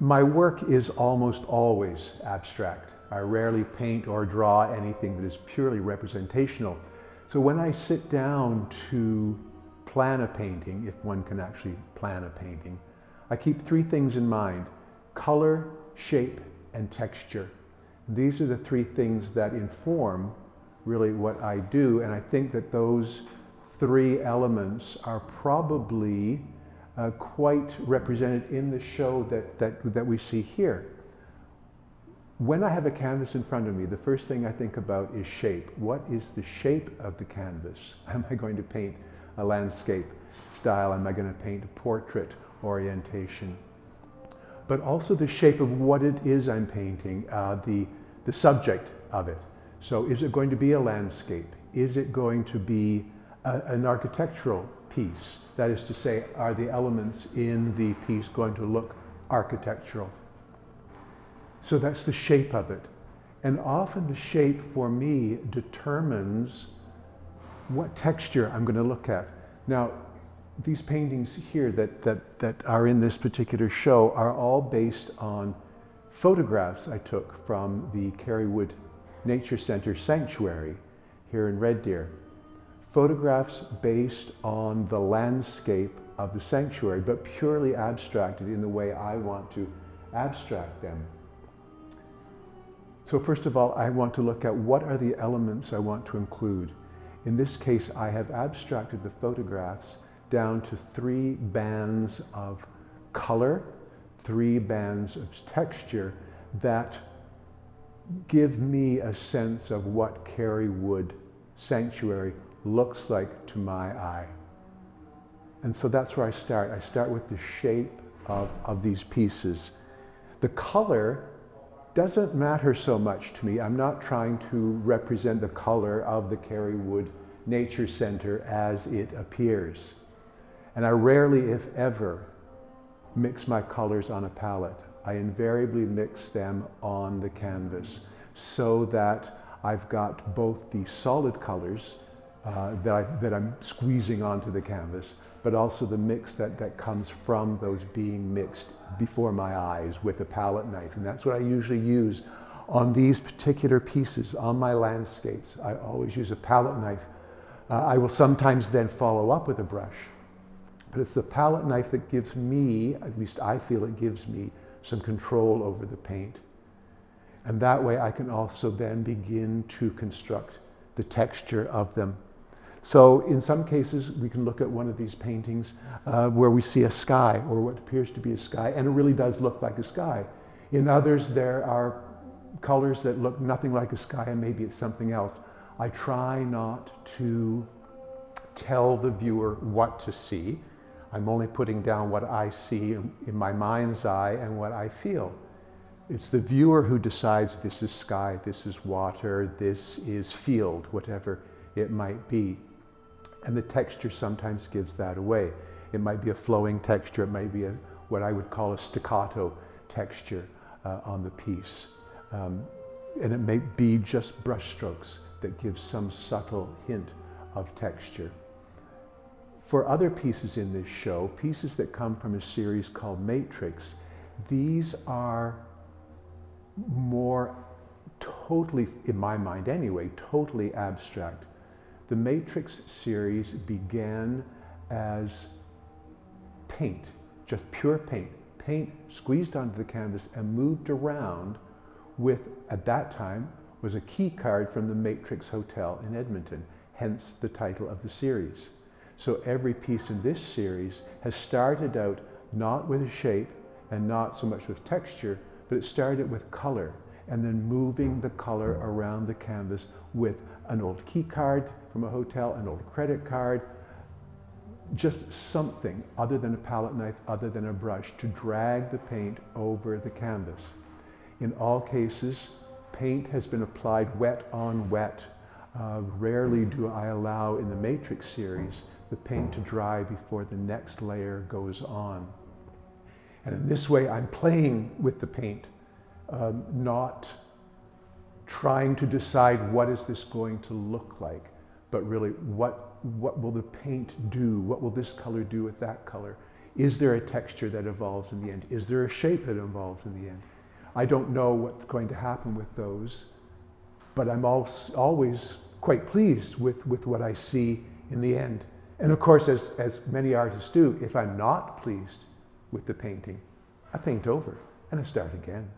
My work is almost always abstract. I rarely paint or draw anything that is purely representational. So when I sit down to plan a painting, if one can actually plan a painting, I keep three things in mind: color, shape, and texture. These are the three things that inform really what I do, and I think that those three elements are probably quite represented in the show that we see here. When I have a canvas in front of me, the first thing I think about is shape. What is the shape of the canvas? Am I going to paint a landscape style? Am I going to paint a portrait orientation? But also the shape of what it is I'm painting, the subject of it. So is it going to be a landscape? Is it going to be an architectural piece? That is to say, are the elements in the piece going to look architectural? So that's the shape of it. And often the shape for me determines what texture I'm going to look at. Now, these paintings here that are in this particular show are all based on photographs I took from the Kerrywood Nature Center Sanctuary here in Red Deer. Photographs based on the landscape of the sanctuary, but purely abstracted in the way I want to abstract them. So first of all, I want to look at what are the elements I want to include. In this case, I have abstracted the photographs down to three bands of color, three bands of texture that give me a sense of what Kerrywood Sanctuary looks like to my eye. And so that's where I start. I start with the shape of these pieces. The color doesn't matter so much to me. I'm not trying to represent the color of the Kerrywood Nature Center as it appears. And I rarely, if ever, mix my colors on a palette. I invariably mix them on the canvas so that I've got both the solid colors that I'm squeezing onto the canvas, but also the mix that comes from those being mixed before my eyes with a palette knife. And that's what I usually use on these particular pieces, on my landscapes. I always use a palette knife. I will sometimes then follow up with a brush, but it's the palette knife that gives me, at least I feel it gives me, some control over the paint. And that way I can also then begin to construct the texture of them. So in some cases, we can look at one of these paintings where we see a sky, or what appears to be a sky, and it really does look like a sky. In others, there are colors that look nothing like a sky, and maybe it's something else. I try not to tell the viewer what to see. I'm only putting down what I see in my mind's eye and what I feel. It's the viewer who decides this is sky, this is water, this is field, whatever it might be. And the texture sometimes gives that away. It might be a flowing texture, it might be what I would call a staccato texture on the piece. And it may be just brush strokes that give some subtle hint of texture. For other pieces in this show, pieces that come from a series called Matrix, these are more totally, in my mind anyway, totally abstract. The Matrix series began as paint, just pure paint. Paint squeezed onto the canvas and moved around with, at that time, was a key card from the Matrix Hotel in Edmonton, hence the title of the series. So every piece in this series has started out not with a shape and not so much with texture, but it started with color, and then moving the color around the canvas with an old key card from a hotel, an old credit card, just something other than a palette knife, other than a brush, to drag the paint over the canvas. In all cases, paint has been applied wet on wet. Rarely do I allow in the Matrix series the paint to dry before the next layer goes on. And in this way, I'm playing with the paint, not trying to decide what is this going to look like, but really what will the paint do? What will this color do with that color? Is there a texture that evolves in the end? Is there a shape that evolves in the end? I don't know what's going to happen with those, but I'm always quite pleased with what I see in the end. And of course, as many artists do, if I'm not pleased with the painting, I paint over and I start again.